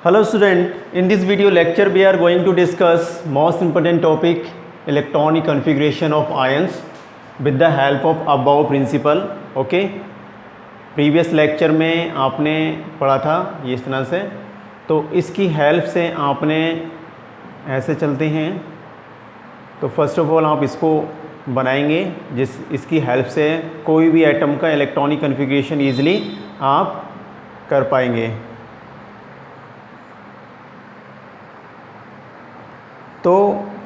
Hello student, in this video lecture we are going to discuss most important topic electronic configuration of ions with the help of above principle. Okay, previous lecture में आपने पढ़ा था ये इस तरह से, तो इसकी हेल्प से आपने ऐसे चलते हैं। तो फर्स्ट ऑफ ऑल आप इसको बनाएंगे इसकी हेल्प से कोई भी एटम का इलेक्ट्रॉनिक कन्फिग्रेशन ईजिली आप कर पाएंगे। तो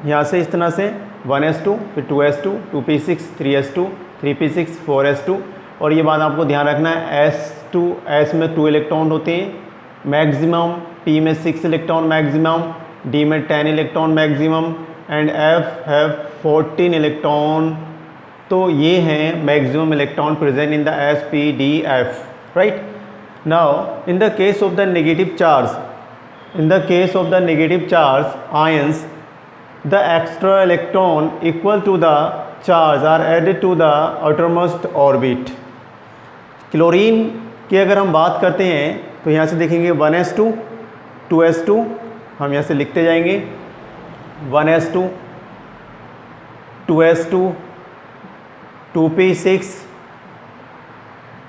यहाँ से इस तरह से 1s2 फिर 2s2 2p6 3s2 3p6 4s2 और ये बात आपको ध्यान रखना है S में 2 इलेक्ट्रॉन होते हैं मैक्सिमम, P में 6 इलेक्ट्रॉन मैक्सिमम, D में 10 इलेक्ट्रॉन मैक्सिमम एंड F है 14 इलेक्ट्रॉन। तो ये हैं maximum electron present in the S P D F, right. Now in the case of the negative charge ions, the extra electron equal to the charge are added to the outermost orbit। Chlorine की अगर हम बात करते हैं तो यहाँ से देखेंगे 1s2 2s2, हम यहाँ से लिखते जाएंगे 1s2 2s2 2p6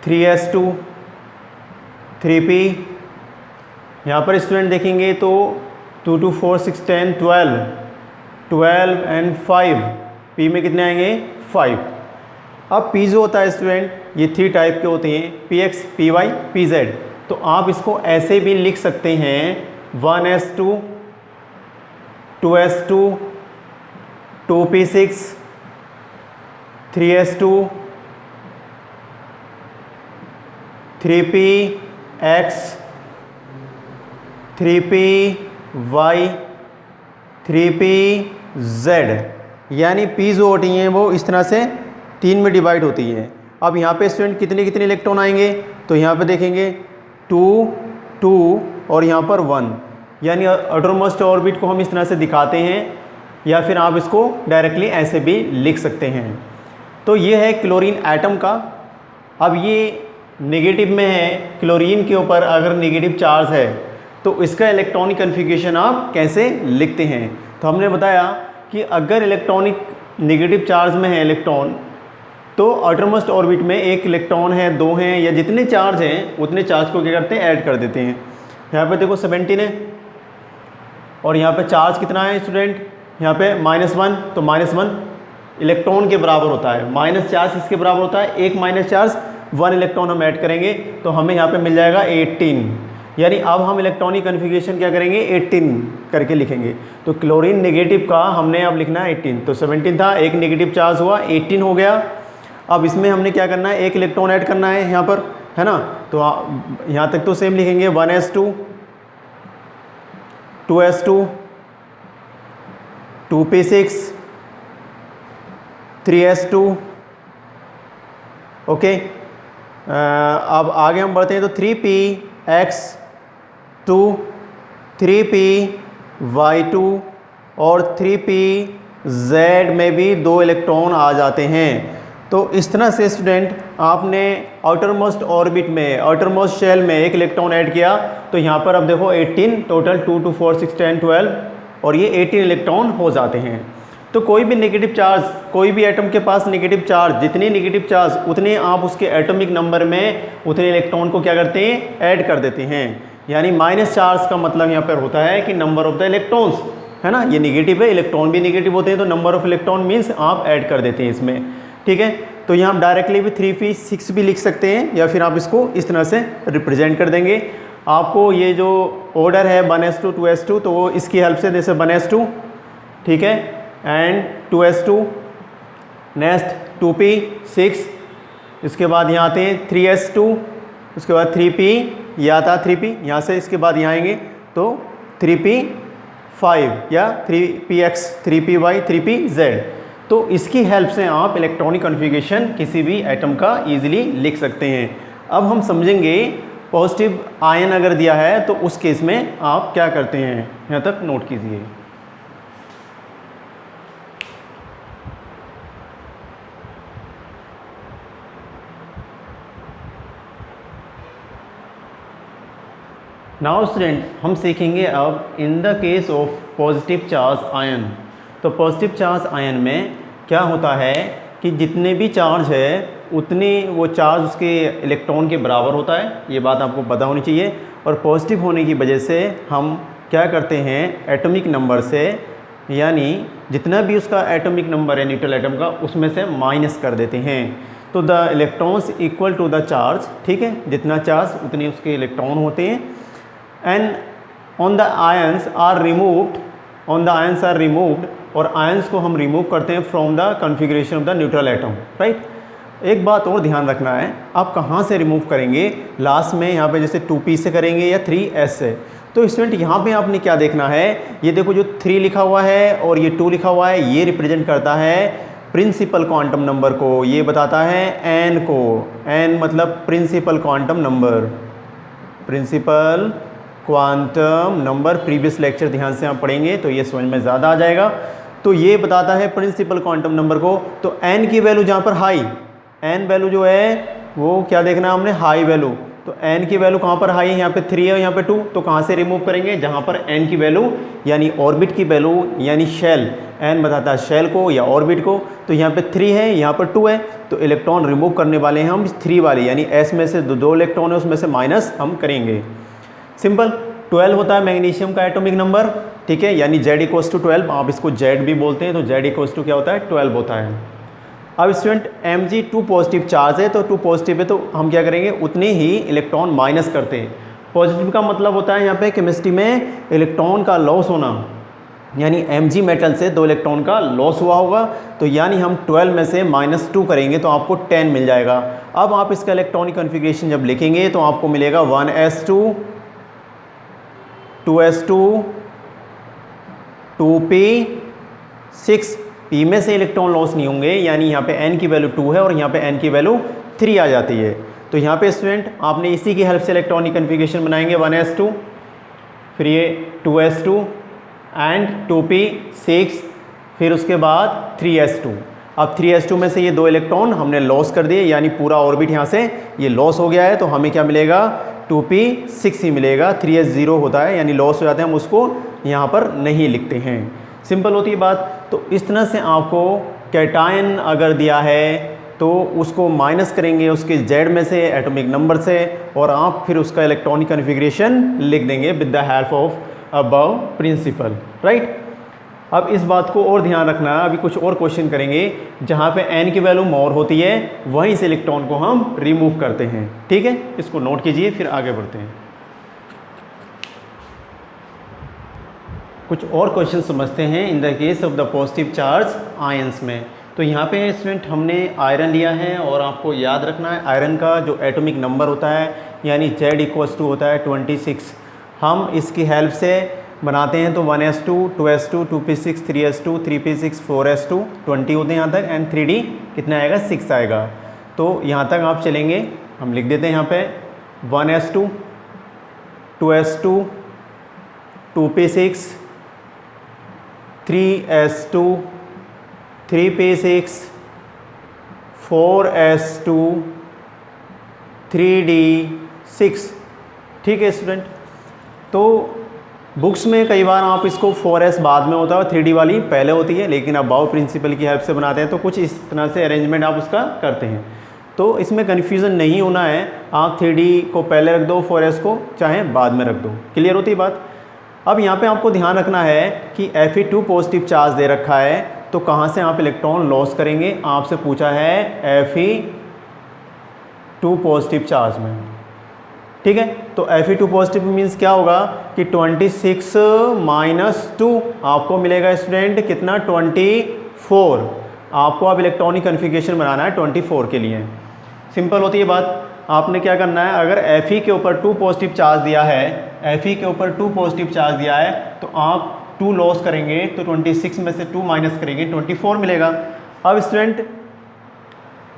3s2 3p। यहाँ पर स्टूडेंट देखेंगे तो 2 2 4 6 10 12 एंड 5, पी में कितने आएंगे 5। अब पी जो होता है स्टूडेंट ये 3 टाइप के होते हैं px py pz। तो आप इसको ऐसे भी लिख सकते हैं 1s2 2s2 2p6 3s2 3px 3py 3pz, यानी पी जो होती हैं वो इस तरह से 3 में डिवाइड होती है। अब यहाँ पे स्टूडेंट कितने कितने इलेक्ट्रॉन आएंगे तो यहाँ पे देखेंगे 2 2 और यहाँ पर 1, यानी आउटरमोस्ट ऑर्बिट को हम इस तरह से दिखाते हैं या फिर आप इसको डायरेक्टली ऐसे भी लिख सकते हैं। तो ये है क्लोरीन एटम का। अब ये नेगेटिव में है, क्लोरीन के ऊपर अगर नेगेटिव चार्ज है तो इसका इलेक्ट्रॉनिक कन्फिग्रेशन आप कैसे लिखते हैं। तो हमने बताया कि अगर इलेक्ट्रॉनिक नेगेटिव चार्ज में है इलेक्ट्रॉन तो आउटरमोस्ट ऑर्बिट में 1 इलेक्ट्रॉन है, 2 हैं, या जितने चार्ज हैं उतने चार्ज को क्या करते हैं ऐड कर देते हैं। यहाँ पे देखो 17 है और यहाँ पे चार्ज कितना है स्टूडेंट, यहाँ पे -1, तो -1 इलेक्ट्रॉन के बराबर होता है, माइनस चार्ज इसके बराबर होता है, 1 माइनस चार्ज 1 इलेक्ट्रॉन हम ऐड करेंगे तो हमें यहाँ पे मिल जाएगा 18। यानी अब हम इलेक्ट्रॉनिक कन्फिग्रेशन क्या करेंगे 18 करके लिखेंगे। तो क्लोरीन नेगेटिव का हमने अब लिखना है 18, तो 17 था, 1 नेगेटिव चार्ज हुआ 18 हो गया। अब इसमें हमने क्या करना है 1 इलेक्ट्रॉन ऐड करना है यहाँ पर, है ना। तो यहाँ तक तो सेम लिखेंगे 1s2 2s2 2p6 3s2। Okay, अब आगे हम बढ़ते हैं तो 3px 2 3py2 और 3pz में भी 2 इलेक्ट्रॉन आ जाते हैं। तो इस तरह से स्टूडेंट आपने आउटरमोस्ट ऑर्बिट में, आउटरमोस्ट शेल में 1 इलेक्ट्रॉन ऐड किया तो यहाँ पर अब देखो 18 टोटल 2 2 4 6 10 12 और ये 18 इलेक्ट्रॉन हो जाते हैं। तो कोई भी नेगेटिव चार्ज, कोई भी एटम के पास नेगेटिव चार्ज, जितने नेगेटिव चार्ज उतने आप उसके एटॉमिक नंबर में उतने इलेक्ट्रॉन को क्या करते हैं ऐड कर देते हैं। यानी माइनस चार्ज का मतलब यहाँ पर होता है कि नंबर ऑफ द इलेक्ट्रॉन्स, है ना, ये नेगेटिव है, इलेक्ट्रॉन भी नेगेटिव होते हैं तो नंबर ऑफ इलेक्ट्रॉन मीन्स आप ऐड कर देते हैं इसमें, ठीक है। तो यहाँ आप डायरेक्टली भी 3p6 भी लिख सकते हैं या फिर आप इसको इस तरह से रिप्रेजेंट कर देंगे। आपको ये जो ऑर्डर है 1s2 2s2 तो वो इसकी हेल्प से, जैसे 1s2 ठीक है एंड 2s2, नेक्स्ट 2p6, इसके बाद यहाँ आते हैं 3s2, उसके बाद 3p, यह आता है 3p, यहाँ से इसके बाद यहाँ आएंगे तो 3p5 या 3px 3py 3pz। तो इसकी हेल्प से आप इलेक्ट्रॉनिक कन्फिग्रेशन किसी भी एटम का ईजिली लिख सकते हैं। अब हम समझेंगे पॉजिटिव आयन अगर दिया है तो उस केस में आप क्या करते हैं, यहाँ तक नोट कीजिए। नाउ स्टूडेंट हम सीखेंगे अब in the case of positive charge ion. तो पॉजिटिव चार्ज आयन में क्या होता है कि जितने भी चार्ज है उतने वो चार्ज उसके इलेक्ट्रॉन के बराबर होता है, ये बात आपको पता होनी चाहिए। और पॉजिटिव होने की वजह से हम क्या करते हैं, एटॉमिक नंबर से यानी जितना भी उसका एटॉमिक नंबर है न्यूट्रल एटम का उसमें से माइनस कर देते हैं। तो the electrons equal to the charge, ठीक है, जितना चार्ज उतने उसके इलेक्ट्रॉन होते हैं। And on the ions are removed, on the ions are removed, और आयंस को हम रिमूव करते हैं from the configuration of the neutral atom, right. एक बात और ध्यान रखना है, आप कहाँ से रिमूव करेंगे, लास्ट में यहाँ पे जैसे 2p से करेंगे या 3s से। तो स्टूडेंट यहाँ पे आपने क्या देखना है, ये देखो जो 3 लिखा हुआ है और ये 2 लिखा हुआ है, ये रिप्रेजेंट करता है प्रिंसिपल क्वांटम नंबर को, ये बताता है n को। n मतलब principal quantum number, principal quantum number. Previous lecture ध्यान से आप पढ़ेंगे तो ये समझ में ज़्यादा आ जाएगा। तो ये बताता है प्रिंसिपल क्वांटम नंबर को। तो n की वैल्यू जहाँ पर हाई, n वैल्यू जो है वो क्या देखना है हमने, हाई वैल्यू। तो n की वैल्यू कहाँ पर हाई है, यहाँ पे 3 है और यहाँ पे 2। तो कहाँ से रिमूव करेंगे, जहाँ पर n की वैल्यू यानी ऑर्बिट की वैल्यू यानी शेल, n बताता है शेल को या ऑर्बिट को। तो यहाँ पे 3 है, यहाँ पर 2 है, तो इलेक्ट्रॉन रिमूव करने वाले हैं हम 3 वाले, यानी s में से दो इलेक्ट्रॉन है उसमें से माइनस हम करेंगे। सिंपल। 12 होता है मैग्नीशियम का एटॉमिक नंबर, ठीक है, यानी Z इक्वल्स टू 12, आप इसको Z भी बोलते हैं। तो Z इक्वल्स टू क्या होता है, 12 होता है। अब स्टूडेंट Mg2 पॉजिटिव चार्ज है, तो 2 पॉजिटिव है, तो हम क्या करेंगे, उतने ही इलेक्ट्रॉन माइनस करते हैं। पॉजिटिव का मतलब होता है यहाँ पे केमिस्ट्री में इलेक्ट्रॉन का लॉस होना, यानी Mg मेटल से 2 इलेक्ट्रॉन का लॉस हुआ होगा। तो यानी हम 12 में से -2 करेंगे तो आपको 10 मिल जाएगा। अब आप इसका इलेक्ट्रॉनिक कॉन्फ़िगरेशन जब लिखेंगे तो आपको मिलेगा 1s2, 2s2, 2p6। p में से इलेक्ट्रॉन लॉस नहीं होंगे, यानी यहाँ पे n की वैल्यू 2 है और यहाँ पे n की वैल्यू 3 आ जाती है। तो यहाँ पे स्टूडेंट आपने इसी की हेल्प से इलेक्ट्रॉनिक कॉन्फ़िगरेशन बनाएंगे, 1s2, फिर ये 2s2 एंड 2p6, फिर उसके बाद 3s2। अब 3s2 में से ये 2 इलेक्ट्रॉन हमने लॉस कर दिए, यानी पूरा ऑर्बिट यहाँ से ये लॉस हो गया है। तो हमें क्या मिलेगा, 2p6 ही मिलेगा। 3s0 होता है, यानी लॉस हो जाते हैं, हम उसको यहाँ पर नहीं लिखते हैं। सिंपल होती है बात। तो इस तरह से आपको कैटायन अगर दिया है तो उसको माइनस करेंगे उसके Z में से एटॉमिक नंबर से, और आप फिर उसका इलेक्ट्रॉनिक कॉन्फ़िगरेशन लिख देंगे with the help of above principle, right. अब इस बात को और ध्यान रखना है, अभी कुछ और क्वेश्चन करेंगे जहाँ पे n की वैल्यू मोर होती है, वहीं से इलेक्ट्रॉन को हम रिमूव करते हैं, ठीक है। इसको नोट कीजिए, फिर आगे बढ़ते हैं। कुछ और क्वेश्चन समझते हैं in the case of the positive charge ions में। तो यहाँ पे स्टूडेंट हमने आयरन लिया है और आपको याद रखना है आयरन का जो एटॉमिक नंबर होता है यानी Z इक्वल्स टू होता है 26। हम इसकी हेल्प से बनाते हैं तो 1s2, 2s2, 2p6, 3s2, 3p6, 4s2, 20 होते हैं यहाँ तक, एंड 3d कितना आएगा, 6 आएगा। तो यहाँ तक आप चलेंगे, हम लिख देते हैं यहाँ पे 1s2, 2s2, 2p6, 3s2, 3p6, 4s2, 3d6, ठीक है स्टूडेंट। तो बुक्स में कई बार आप इसको 4s बाद में होता है, 3d वाली पहले होती है, लेकिन अब बाउ प्रिंसिपल की हेल्प से बनाते हैं तो कुछ इस तरह से अरेंजमेंट आप उसका करते हैं। तो इसमें कन्फ्यूज़न नहीं होना है, आप 3d को पहले रख दो, 4s को चाहे बाद में रख दो, क्लियर होती है बात। अब यहाँ पे आपको ध्यान रखना है कि Fe2 पॉजिटिव चार्ज दे रखा है, तो कहाँ से आप इलेक्ट्रॉन लॉस करेंगे, आपसे पूछा है Fe2 पॉजिटिव चार्ज में, ठीक है। तो Fe2 पॉजिटिव मीन्स क्या होगा कि 26 - 2 आपको मिलेगा स्टूडेंट कितना, 24। आपको अब इलेक्ट्रॉनिक कॉन्फ़िगरेशन बनाना है 24 के लिए। सिंपल होती है बात। आपने क्या करना है, अगर Fe के ऊपर 2 पॉजिटिव चार्ज दिया है, Fe के ऊपर 2 पॉजिटिव चार्ज दिया है, तो आप 2 लॉस करेंगे तो 26 में से 2 माइनस करेंगे, 24 मिलेगा। अब स्टूडेंट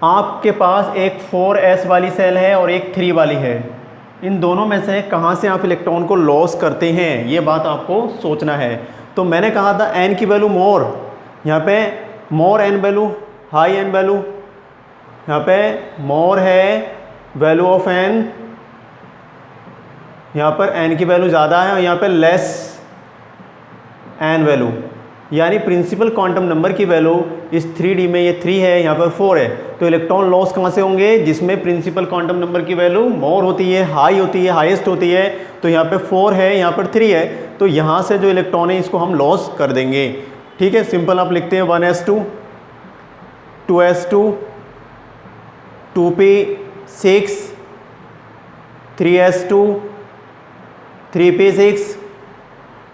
आपके पास एक 4s वाली सेल है और एक 3 वाली है, इन दोनों में से कहाँ से आप इलेक्ट्रॉन को लॉस करते हैं, ये बात आपको सोचना है। तो मैंने कहा था n की वैल्यू मोर, यहाँ पे मोर n value, high n value, यहाँ पे मोर है वैल्यू ऑफ n, यहाँ पर n की वैल्यू ज़्यादा है और यहाँ पर लेस n वैल्यू, यानी प्रिंसिपल क्वांटम नंबर की वैल्यू इस 3D में ये 3 है, यहाँ पर 4 है, तो इलेक्ट्रॉन लॉस कहाँ से होंगे, जिसमें प्रिंसिपल क्वांटम नंबर की वैल्यू मोर होती है, हाई होती है, हाईएस्ट होती है। तो यहाँ पे 4 है, यहाँ पर 3 है, तो यहाँ से जो इलेक्ट्रॉन है इसको हम लॉस कर देंगे। ठीक है, सिंपल आप लिखते हैं 1s2 2s2 2p6 3s2 3p6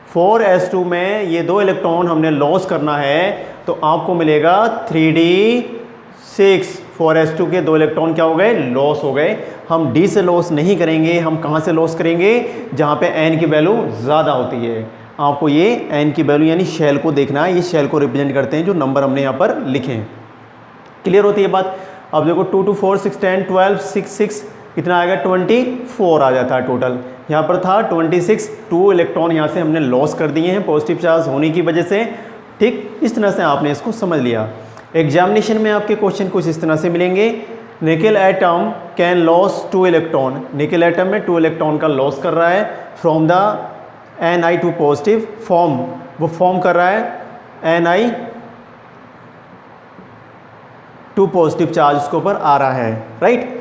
4s2 में ये 2 इलेक्ट्रॉन हमने लॉस करना है, तो आपको मिलेगा 3d6। 4s2 के 2 इलेक्ट्रॉन क्या हो गए, लॉस हो गए। हम d से लॉस नहीं करेंगे, हम कहाँ से लॉस करेंगे, जहाँ पे n की वैल्यू ज़्यादा होती है। आपको ये n की वैल्यू यानी शेल को देखना है, ये शेल को रिप्रेजेंट करते हैं जो नंबर हमने यहाँ पर लिखे हैं। क्लियर होती है बात। अब देखो 2 2 4 6 10 12 6 6 कितना आएगा, 24 आ जाता है टोटल। यहाँ पर था 26, 2 इलेक्ट्रॉन यहाँ से हमने लॉस कर दिए हैं पॉजिटिव चार्ज होने की वजह से। ठीक, इस तरह से आपने इसको समझ लिया। एग्जामिनेशन में आपके क्वेश्चन कुछ इस तरह से मिलेंगे। निकल एटम कैन लॉस 2 इलेक्ट्रॉन, निकल एटम में 2 इलेक्ट्रॉन का लॉस कर रहा है from the Ni2 positive form, वो फॉर्म कर रहा है Ni2 पॉजिटिव चार्ज उसके ऊपर आ रहा है, राइट।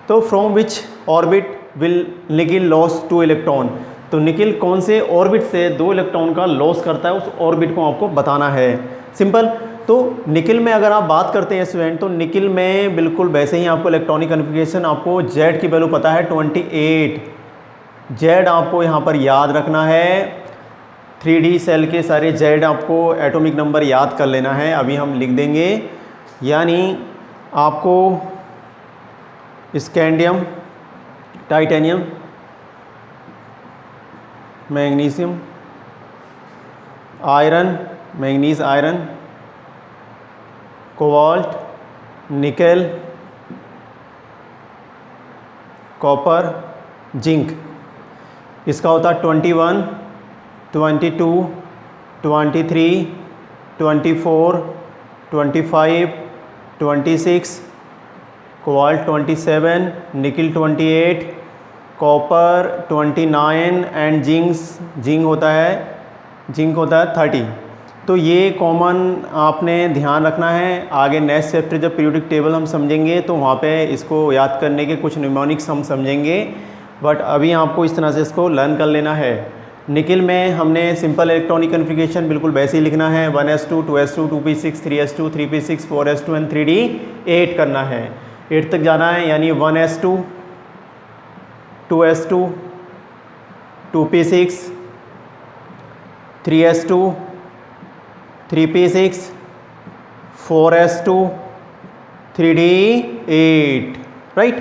तो from which orbit will nickel lose 2 electron, तो निकिल कौन से ऑर्बिट से 2 इलेक्ट्रॉन का लॉस करता है, उस ऑर्बिट को आपको बताना है। सिंपल। तो निकिल में अगर आप बात करते हैं स्टूडेंट, तो निकिल में बिल्कुल वैसे ही आपको इलेक्ट्रॉनिक कन्फिग्रेशन, आपको Z की वैल्यू पता है 28, Z आपको यहाँ पर याद रखना है। 3D सेल के सारे Z आपको एटॉमिक नंबर याद कर लेना है, अभी हम लिख देंगे। यानी आपको scandium, titanium, magnesium, iron, manganese iron, cobalt, nickel, copper, zinc, इसका होता है 21 22 23 24 25 26, cobalt 27, nickel 28, copper 29 and zinc होता है 30। तो ये कॉमन आपने ध्यान रखना है। आगे नेक्स्ट चैप्टर जब पीरियोडिक टेबल हम समझेंगे तो वहाँ पे इसको याद करने के कुछ न्यूमोनिक्स हम समझेंगे, बट अभी आपको इस तरह से इसको लर्न कर लेना है। निकिल में हमने सिंपल इलेक्ट्रॉनिक कन्फिग्रेशन बिल्कुल वैसे ही लिखना है, 1s2 2s2 2p6 3s2 3p6 4s2 and 3d8 करना है। 8 तक जाना है, यानी 1s2 2s2 2p6 3s2 3p6 4s2 3d8, right.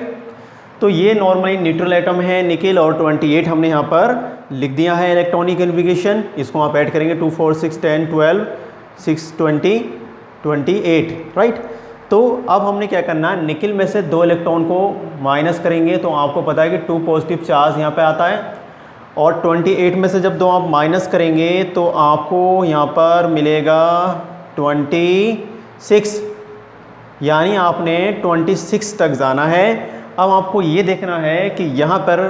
तो ये नॉर्मली न्यूट्रल एटम है निकिल, और 28 हमने यहाँ पर लिख दिया है इलेक्ट्रॉनिक कन्फिग्रेशन। इसको आप ऐड करेंगे 2 4 6 10 12 6 20 28, राइट। तो अब हमने क्या करना है, निकिल में से 2 इलेक्ट्रॉन को माइनस करेंगे, तो आपको पता है कि 2 पॉजिटिव चार्ज यहाँ पे आता है, और 28 में से जब 2 आप माइनस करेंगे तो आपको यहाँ पर मिलेगा 26, यानी आपने 26 तक जाना है। अब आपको ये देखना है कि यहाँ पर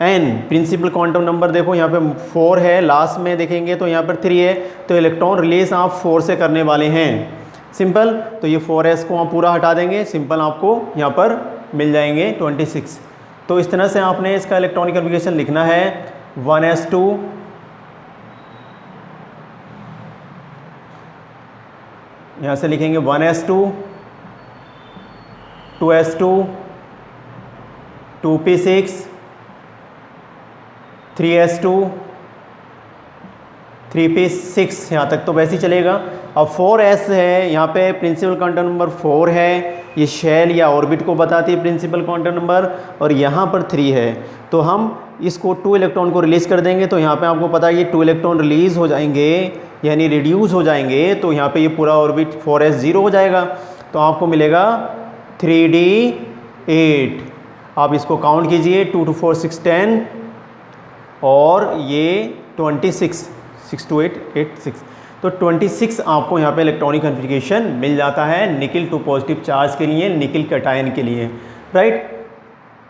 n प्रिंसिपल क्वांटम नंबर देखो, यहाँ पे 4 है, लास्ट में देखेंगे तो यहाँ पर 3 है, तो इलेक्ट्रॉन रिलीज आप 4 से करने वाले हैं। सिंपल। तो ये 4s को आप पूरा हटा देंगे, सिंपल आपको यहाँ पर मिल जाएंगे 26। तो इस तरह से आपने इसका इलेक्ट्रॉनिक कन्फिग्रेशन लिखना है। 1s2 यहाँ से लिखेंगे 1s2 2s2 2p6 3s2 3p6, यहाँ तक तो वैसे ही चलेगा। अब 4s है, यहाँ पे प्रिंसिपल क्वांटम नंबर 4 है, ये शेल या ऑर्बिट को बताती है प्रिंसिपल क्वांटम नंबर, और यहाँ पर 3 है, तो हम इसको 2 इलेक्ट्रॉन को रिलीज़ कर देंगे। तो यहाँ पे आपको पता है ये 2 इलेक्ट्रॉन रिलीज़ हो जाएंगे, यानी रिड्यूस हो जाएंगे, तो यहाँ पे ये पूरा ऑर्बिट 4s 0 हो जाएगा, तो आपको मिलेगा 3d8। आप इसको काउंट कीजिए, 2 2 4 6 10, और ये 26 6 2 8 8 6, तो 26 आपको यहाँ पे इलेक्ट्रॉनिक कन्फिग्रेशन मिल जाता है निकिल 2 पॉजिटिव चार्ज के लिए, निकिल कैटायन के लिए, राइट।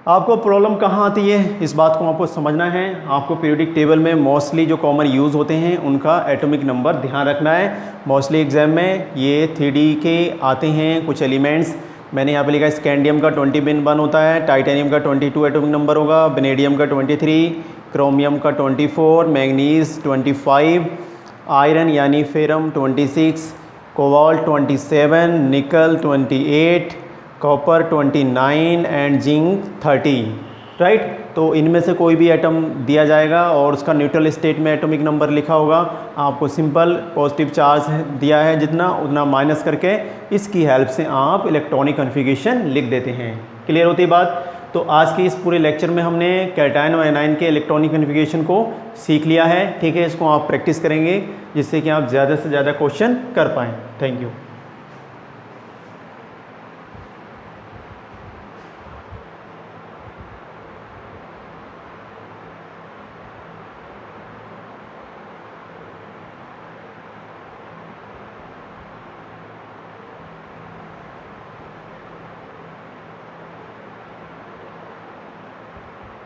आपको प्रॉब्लम कहाँ आती है, इस बात को आपको समझना है। आपको पीरियोडिक टेबल में मोस्टली जो कॉमन यूज़ होते हैं उनका एटॉमिक नंबर ध्यान रखना है। मोस्टली एग्जाम में ये 3D के आते हैं कुछ एलिमेंट्स। मैंने यहाँ पे लिखा है स्कैंडियम का 20 होता है, टाइटेनियम का 22 एटॉमिक नंबर होगा, वेनेडियम का 23, क्रोमियम का 24, मैग्नीज 25, आयरन यानी फेरम 26, कोबाल्ट 27, निकल 28, कॉपर 29 एंड जिंक 30, राइट। तो इनमें से कोई भी एटम दिया जाएगा और उसका न्यूट्रल स्टेट में एटॉमिक नंबर लिखा होगा। आपको सिंपल पॉजिटिव चार्ज दिया है जितना उतना माइनस करके इसकी हेल्प से आप इलेक्ट्रॉनिक कॉन्फ़िगरेशन लिख देते हैं। क्लियर होती है बात। तो आज के इस पूरे लेक्चर में हमने कैटायन और एनायन के इलेक्ट्रॉनिक कॉन्फ़िगरेशन को सीख लिया है, ठीक है। इसको आप प्रैक्टिस करेंगे जिससे कि आप ज़्यादा से ज़्यादा क्वेश्चन कर पाएँ। Thank you.